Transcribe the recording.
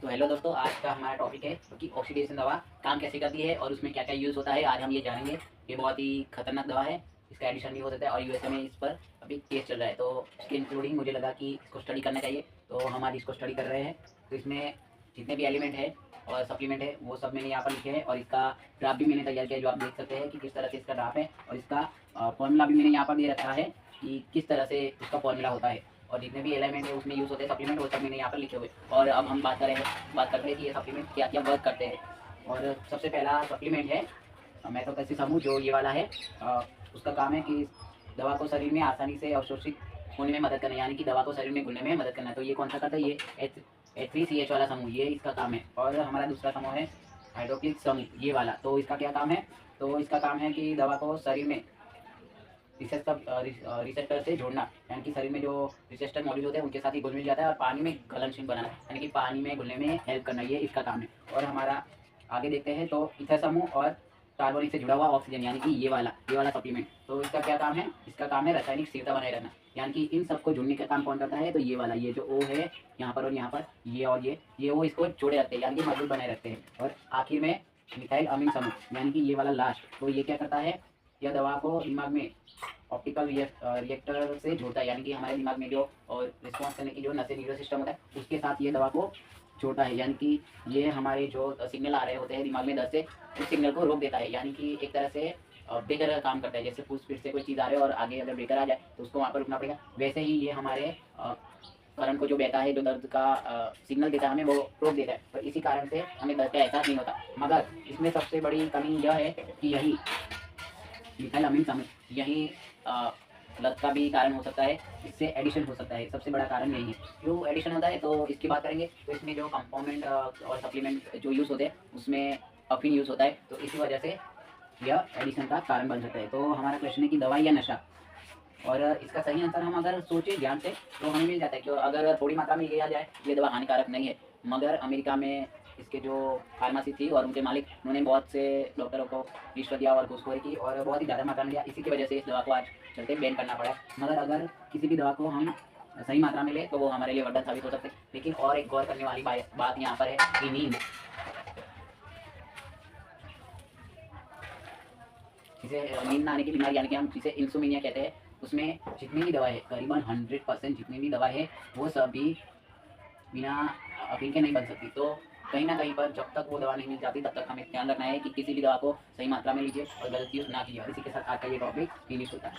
तो हेलो दोस्तों, आज का हमारा टॉपिक है कि ऑक्सीडेशन दवा काम कैसे करती है और उसमें क्या क्या यूज़ होता है। आज हम ये जानेंगे। ये बहुत ही खतरनाक दवा है, इसका एडिशन भी हो सकता है और यूएसए में इस पर अभी केस चल रहा है। तो इसके इंक्लूडिंग मुझे लगा कि इसको स्टडी करना चाहिए, तो हम आज इसको स्टडी कर रहे हैं। तो इसमें जितने भी एलिमेंट है और सप्लीमेंट है वो सब मैंने यहाँ पर लिखे हैं और इसका ग्राफ भी मैंने तैयार किया है, जो आप देख सकते हैं कि किस तरह से इसका ग्राफ है। और इसका फॉर्मूला भी मैंने यहाँ पर दे रखा है कि किस तरह से इसका फॉर्मूला होता है और जितने भी एलिमेंट है उसमें यूज़ होते हैं सप्लीमेंट, वो सब मैंने यहाँ पर लिखे हुए। और अब हम बात करते हैं कि ये सप्लीमेंट क्या क्या वर्क करते हैं। और सबसे पहला सप्लीमेंट है मेथोट्रेक्सिक समूह, जो ये वाला है। उसका काम है कि दवा को शरीर में आसानी से अवशोषित होने में मदद करना, यानी कि दवा को शरीर में घुलने में मदद करना। तो ये कौन सा करता है? ये H3CH वाला समूह, ये इसका काम है। और हमारा दूसरा समूह है हाइड्रोक्सिल समूह, ये वाला। तो इसका क्या काम है? तो इसका काम है कि दवा को शरीर में रिसेप्टर से जोड़ना, यानी कि शरीर में जो रिसेप्टर मौजूद होते हैं उनके साथ ही घुल मिल जाता है और पानी में घुलनशील बनाना, यानी कि पानी में घुलने में हेल्प करना, ये इसका काम है। और हमारा आगे देखते हैं तो ईथर समूह और कार्बोनिक से जुड़ा हुआ ऑक्सीजन, यानी कि ये वाला सप्लीमेंट। तो इसका क्या काम है? इसका काम है रासायनिक स्थिरता बनाए रखना, यानी कि इन सबको जुड़ने का काम कौन करता है? तो ये वाला, ये जो O है यहाँ पर और यहाँ पर, ये और ये O इसको जोड़े रखते हैं, यानी कि मजबूत बनाए रखते हैं। और आखिर में मिथाइल अमीन समूह, यानी कि ये वाला लास्ट। तो ये क्या करता है? यह दवा को दिमाग में ऑप्टिकल रिएक्टर से जोड़ता है, यानी कि हमारे दिमाग में जो और रिस्पॉन्स करने की जो नसें न्यूरो सिस्टम होता है उसके साथ ये दवा को जोड़ता है, यानी कि ये हमारे जो सिग्नल आ रहे होते हैं दिमाग में दर्द से, उस सिग्नल को रोक देता है, यानी कि एक तरह से ब्रेकर का काम करता है। जैसे फुल स्पीड से कोई चीज़ आ रही है और आगे अगर ब्रेकर आ जाए तो उसको वहाँ पर रुकना पड़ेगा, वैसे ही ये हमारे करंट को जो बहता है, जो दर्द का सिग्नल देता है हमें, वो रोक देता है। तो इसी कारण से हमें दर्द का एहसास नहीं होता। मगर इसमें सबसे बड़ी कमी यह है कि यही मिथाइल अमीन समूह यही लत का भी कारण हो सकता है, इससे एडिशन हो सकता है। सबसे बड़ा कारण यही है। क्यों एडिशन होता है तो इसकी बात करेंगे। तो इसमें जो कंपोनेंट और सप्लीमेंट जो यूज़ होते हैं उसमें अफीन यूज़ होता है, तो इसी वजह से यह एडिशन का कारण बन सकता है। तो हमारा क्वेश्चन है कि दवाई या नशा, और इसका सही आंसर हम अगर सोचें ध्यान से तो हमें मिल जाता है कि अगर थोड़ी मात्रा में लिया जाए ये दवा हानिकारक नहीं है। मगर अमेरिका में इसके जो फार्मेसी थी और उनके मालिक, उन्होंने बहुत से डॉक्टरों को रिश्वत दिया और घूसखोरी की और बहुत ही ज़्यादा मात्रा में लिया। इसी की वजह से इस दवा को आज चलते बैन करना पड़ा है। मगर अगर किसी भी दवा को हम सही मात्रा में ले तो वो हमारे लिए वरदान साबित हो सकते हैं। लेकिन और एक गौर करने वाली बात यहाँ पर है कि नींद, जिसे नींद ना आने की बीमारी, यानी कि हम जिसे इंसोमिनिया कहते हैं, उसमें जितनी भी दवा है, करीबन 100% जितनी भी दवा है वो सभी बिना अफीम के नहीं बन सकती। तो कहीं ना कहीं पर जब तक वो दवा नहीं मिल जाती तब तक हमें ध्यान रखना है कि किसी भी दवा को सही मात्रा में लीजिए और गलत यूज़ ना कीजिए। और इसी के साथ आज का ये टॉपिक फिनिश होता है।